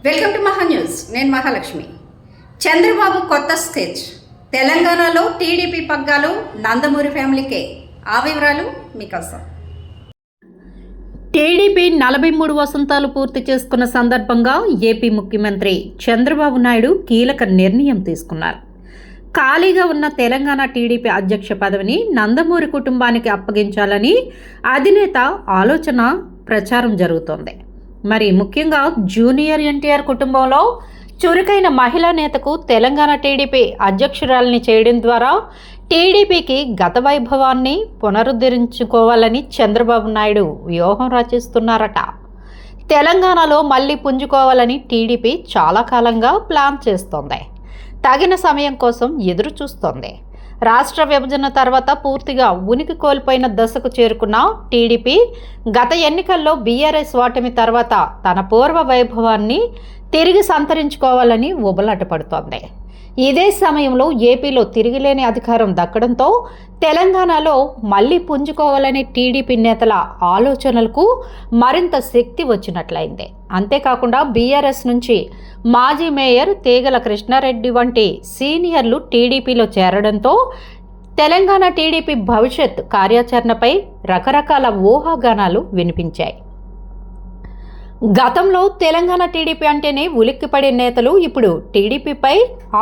Welcome to మహా news. నేను మహాలక్ష్మి. చంద్రబాబు కొత్త స్కెచ్. తెలంగాణలో టీడీపీ పగ్గాలు నందమూరి ఫ్యామిలీకే. ఆ వివరాలు మీకోసం. టీడీపీ 43 వసంతాలు పూర్తి చేసుకున్న సందర్భంగా ఏపీ ముఖ్యమంత్రి చంద్రబాబు నాయుడు కీలక నిర్ణయం తీసుకున్నారు. ఖాళీగా ఉన్న తెలంగాణ టీడీపీ అధ్యక్ష పదవిని నందమూరి కుటుంబానికి అప్పగించాలని అధినేత ఆలోచన ప్రచారం జరుగుతోంది. మరి ముఖ్యంగా జూనియర్ ఎన్టీఆర్ కుటుంబంలో చురుకైన మహిళా నేతకు తెలంగాణ టీడీపీ అధ్యక్షురాలిని చేయడం ద్వారా టీడీపీకి గత వైభవాన్ని పునరుద్ధరించుకోవాలని చంద్రబాబు నాయుడు వ్యూహం రచిస్తున్నారట. తెలంగాణలో మళ్ళీ పుంజుకోవాలని టీడీపీ చాలా కాలంగా ప్లాన్ చేస్తోంది. తగిన సమయం కోసం ఎదురు చూస్తోంది. రాష్ట్ర విభజన తర్వాత పూర్తిగా ఉనికి కోల్పోయిన దశకు చేరుకున్న టీడీపీ గత ఎన్నికల్లో బీఆర్ఎస్ ఓటమి తర్వాత తన పూర్వ వైభవాన్ని తిరిగి సంతరించుకోవాలని ఉబలాటపడుతోంది. ఇదే సమయంలో ఏపీలో తిరిగిలేని అధికారం దక్కడంతో తెలంగాణలో మళ్లీ పుంజుకోవాలనే టీడీపీ నేతల ఆలోచనలకు మరింత శక్తి వచ్చినట్లయింది. అంతేకాకుండా బీఆర్ఎస్ నుంచి మాజీ మేయర్ తీగల కృష్ణారెడ్డి వంటి సీనియర్లు టీడీపీలో చేరడంతో తెలంగాణ టీడీపీ భవిష్యత్ కార్యాచరణపై రకరకాల ఊహాగానాలు వినిపించాయి. గతంలో తెలంగాణ టీడీపీ అంటేనే ఉలిక్కిపడే నేతలు ఇప్పుడు టీడీపీపై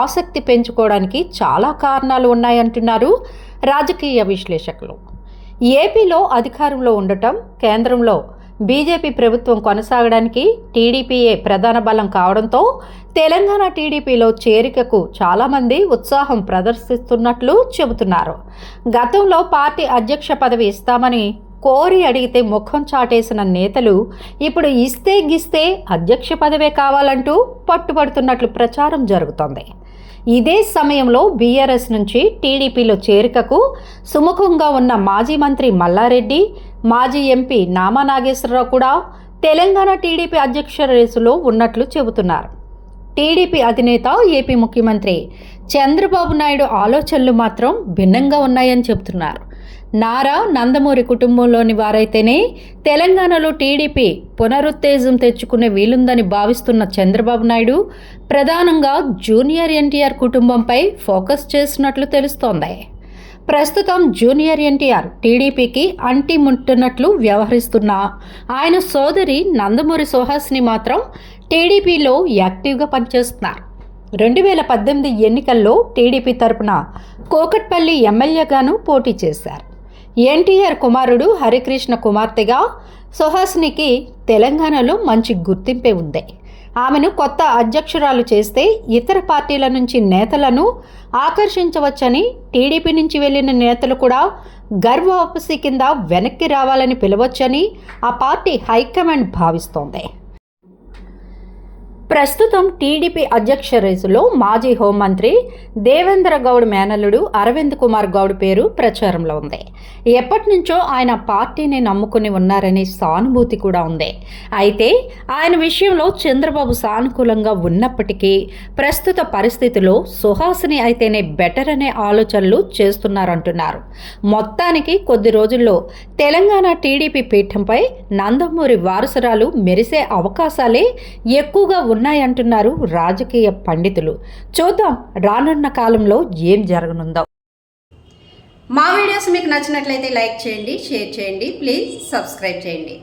ఆసక్తి పెంచుకోవడానికి చాలా కారణాలు ఉన్నాయంటున్నారు రాజకీయ విశ్లేషకులు. ఏపీలో అధికారంలో ఉండటం, కేంద్రంలో బీజేపీ ప్రభుత్వం కొనసాగడానికి టీడీపీయే ప్రధాన బలం కావడంతో తెలంగాణ టీడీపీలో చేరికకు చాలామంది ఉత్సాహం ప్రదర్శిస్తున్నట్లు చెబుతున్నారు. గతంలో పార్టీ అధ్యక్ష పదవి ఇస్తామని కోరి అడిగితే ముఖం చాటేసిన నేతలు ఇప్పుడు ఇస్తే గిస్తే అధ్యక్ష పదవే కావాలంటూ పట్టుబడుతున్నట్లు ప్రచారం జరుగుతోంది. ఇదే సమయంలో బీఆర్ఎస్ నుంచి టీడీపీలో చేరికకు సుముఖంగా ఉన్న మాజీ మంత్రి మల్లారెడ్డి, మాజీ ఎంపీ నామా నాగేశ్వరరావు కూడా తెలంగాణ టీడీపీ అధ్యక్ష రేసులో ఉన్నట్లు చెబుతున్నారు. టీడీపీ అధినేత ఏపీ ముఖ్యమంత్రి చంద్రబాబు నాయుడు ఆలోచనలు మాత్రం భిన్నంగా ఉన్నాయని చెబుతున్నారు. నారా, నందమూరి కుటుంబంలోని వారైతేనే తెలంగాణలో టీడీపీ పునరుత్తేజం తెచ్చుకునే వీలుందని భావిస్తున్న చంద్రబాబు నాయుడు ప్రధానంగా జూనియర్ ఎన్టీఆర్ కుటుంబంపై ఫోకస్ చేసినట్లు తెలుస్తోంది. ప్రస్తుతం జూనియర్ ఎన్టీఆర్ టీడీపీకి అంటి ముట్టున్నట్లు వ్యవహరిస్తున్న ఆయన సోదరి నందమూరి సుహాసిని మాత్రం టీడీపీలో యాక్టివ్గా పనిచేస్తున్నారు. 2018 ఎన్నికల్లో టీడీపీ తరపున కోకట్పల్లి ఎమ్మెల్యేగాను పోటీ చేశారు. ఎన్టీఆర్ కుమారుడు హరికృష్ణ కుమార్తెగా సుహాసినికి తెలంగాణలో మంచి గుర్తింపే ఉంది. ఆమెను కొత్త అధ్యక్షురాలు చేస్తే ఇతర పార్టీల నుంచి నేతలను ఆకర్షించవచ్చని, టీడీపీ నుంచి వెళ్లిన నేతలు కూడా గర్వవాపసి కింద వెనక్కి రావాలని పిలవచ్చని ఆ పార్టీ హైకమాండ్ భావిస్తోంది. ప్రస్తుతం టీడీపీ అధ్యక్ష రేసులో మాజీ హోంమంత్రి దేవేంద్ర గౌడ్ మేనల్లుడు అరవింద్ కుమార్ గౌడ్ పేరు ప్రచారంలో ఉంది. ఎప్పటి నుంచో ఆయన పార్టీని నమ్ముకుని ఉన్నారనే సానుభూతి కూడా ఉంది. అయితే ఆయన విషయంలో చంద్రబాబు సానుకూలంగా ఉన్నప్పటికీ ప్రస్తుత పరిస్థితిలో సుహాసిని అయితేనే బెటర్ అనే ఆలోచనలు చేస్తున్నారంటున్నారు. మొత్తానికి కొద్ది రోజుల్లో తెలంగాణ టీడీపీ పీఠంపై నందమూరి వారసురాలు మెరిసే అవకాశాలే ఎక్కువగా ఉన్నాయంటున్నారు రాజకీయ పండితులు. చూద్దాం రానున్న కాలంలో ఏం జరగనుందో. మా వీడియోస్ మీకు నచ్చినట్లయితే లైక్ చేయండి, షేర్ చేయండి, ప్లీజ్ సబ్స్క్రైబ్ చేయండి.